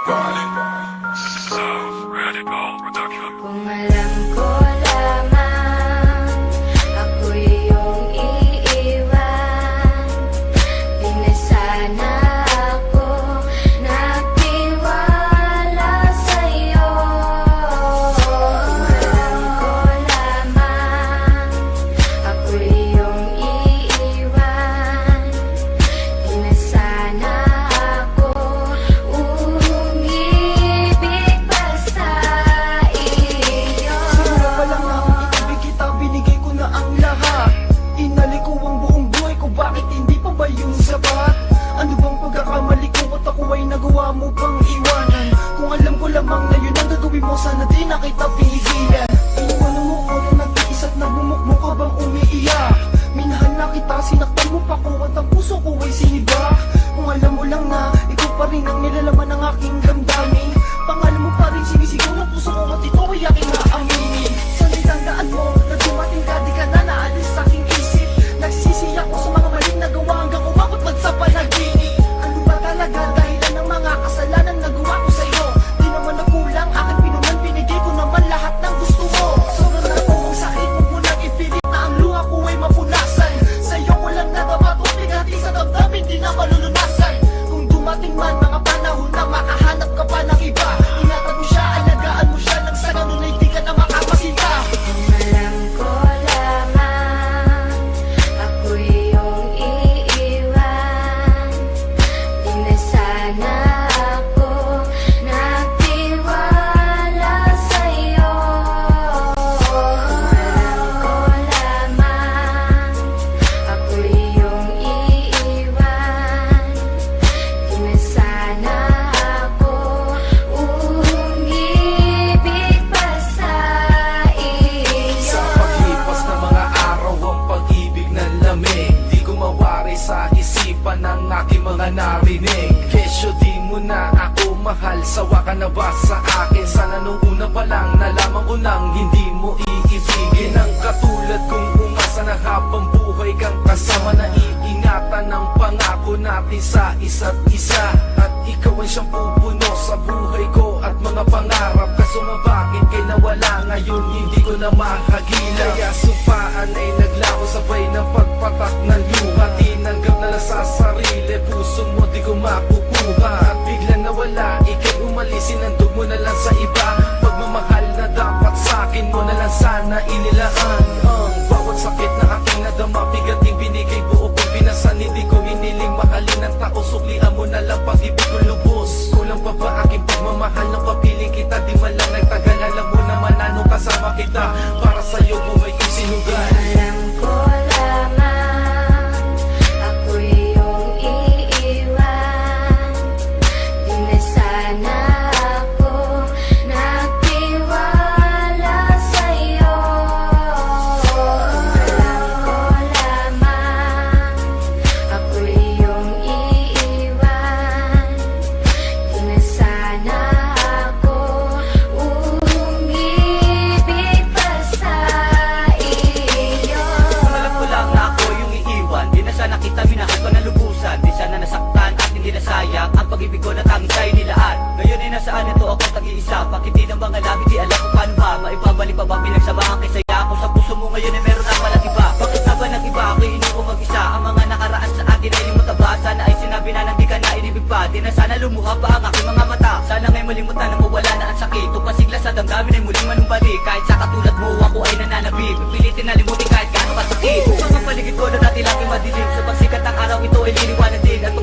Kung alam ko lamang ako'y iyong iiwan, di na sana ako nagtiwala sa'yo. Kung alam ko lamang ako'y iyong iiwan, di na sana ako umibig pa sa iyo. Simula pa lang ng ibig kita, binigay ko na ang lahat. Inalik ko ang buong buhay ko, bakit hindi pa ba yung sapat? Ano bang pagkakamali ko at ako ay nagawa mo pang iwanan? Kung alam ko lamang na yun ang gagawin mo, sana di na kita pigilan. Iniwanan mo ko na nag-iisa't nabumukmo ka bang umiiyak? Minahal na kita, sinaktan mo pa ko at ang puso ko ay sinibak. Kung alam mo lang na ikaw pa rin ang nilalaman ng aking damdamin, pangalan mo pa rin sinisigaw ng puso ko at ito ay aking naaminin. Sana'y tandaan mo na dumating ka, di ka na naalis sa aking isip. Nagsisisi ako sa mga maling nagawa hanggang umabot man sa panaginip. Ano ba talaga dahilan ng mga kasalanan nagawa ko sa'yo? Di naman nakulang aking pinunan, binigay ko naman lahat ng gusto mo. Sobrang na kung sakit mo po nang ipilit na ang luha ko ay mapunasan. Sa'yo ko lang nadapat o bigati sa damdamin, di na malulunasan. Kung dumating man mga panahon na makahanap ka pa ng iba, ingatan mo siya, alagaan mo siya, nang sa ganun ay di ka na makapasinta. Kung alam ko lamang ako'y iyong iiwan, di na sana ako nagtiwala sa'yo. Kung alam ko lamang ako'y iyong iiwan, di na sana ako umibig pa sa iyo. Sa paglipas ng mga araw, ang pag-ibig ng lamig, di ko mawari sa isipan ng aking mga narinig. Kesyo di mo na ako mahal, sawa ka na ba sa akin? Sana nung una pa lang nalaman ko nang hindi mo iibigin. Ang katulad kong umasa na habang buhay kang kasama, na iingatan ng pangako natin sa isa't isa. At ikaw ay siyang pupuno sa buhay ko at mga pangarap. Kaso bakit kay nawala ngayon, hindi ko na mahagila. Kaya supaan ay naglako sabay ng pagpatak ng luha. Tinanggap na lang sa sarili, puso mo di ko makukuha. At biglang nawala, ikay umalis, sinandog mo na lang sa iba. Pagmamahal na dapat sa akin mo na lang sana inilaan. Ang bawat sakit na aking nadama, bigating binigay buo kong pinasan. Hindi ko hiniling mahalin ng tao, suklian mo na lang pag-ibig ko lubos. Kulang pa ba aking pagmamahal ng papiling kita? Di man lang nagtagal, alam mo naman anong kasama kita. Para sa'yo buhay ko'y sinugal. Alam ko lamang ako'y iyong iiwan, di na sana ako nagtiwala sa'yo. Alam ko lamang ako'y iyong iiwan, di na sana ako umibig pa sa iyo. Kung alam ko lang na ako yung iiwan, di na sana kita minahal ko na lubusan. Di sana nasaktan at hindi nasayang ang pag-ibig ko na tanging sa'yo nilaan. Ngayon ay nasaan ito ako tag-iisa, pakiti ng mga langit, di alam kung paano ba maibabalik pa ba pinagsamahan kay saya ako sa puso mo ngayon ay meron na palang iba. Bakit na ba nag-iba ako iniwan mag-isa? Ang mga nakaraan sa atin ay limot ba? Sana ay sinabi na nang di ka na inibig pa. Di na sana lumuha pa ang aking mga mata. Sana ngay malimutan na mawala na ang sakit. Tupasigla sa damdamin ay muling manumbalik. Kahit sa katulad mo ako ay nananabig, pipilitin na limutin kahit gaano kasakit. Mga paligid ko na dati laging madilim, sa pagsikat ng araw ito ay liliwanag din. At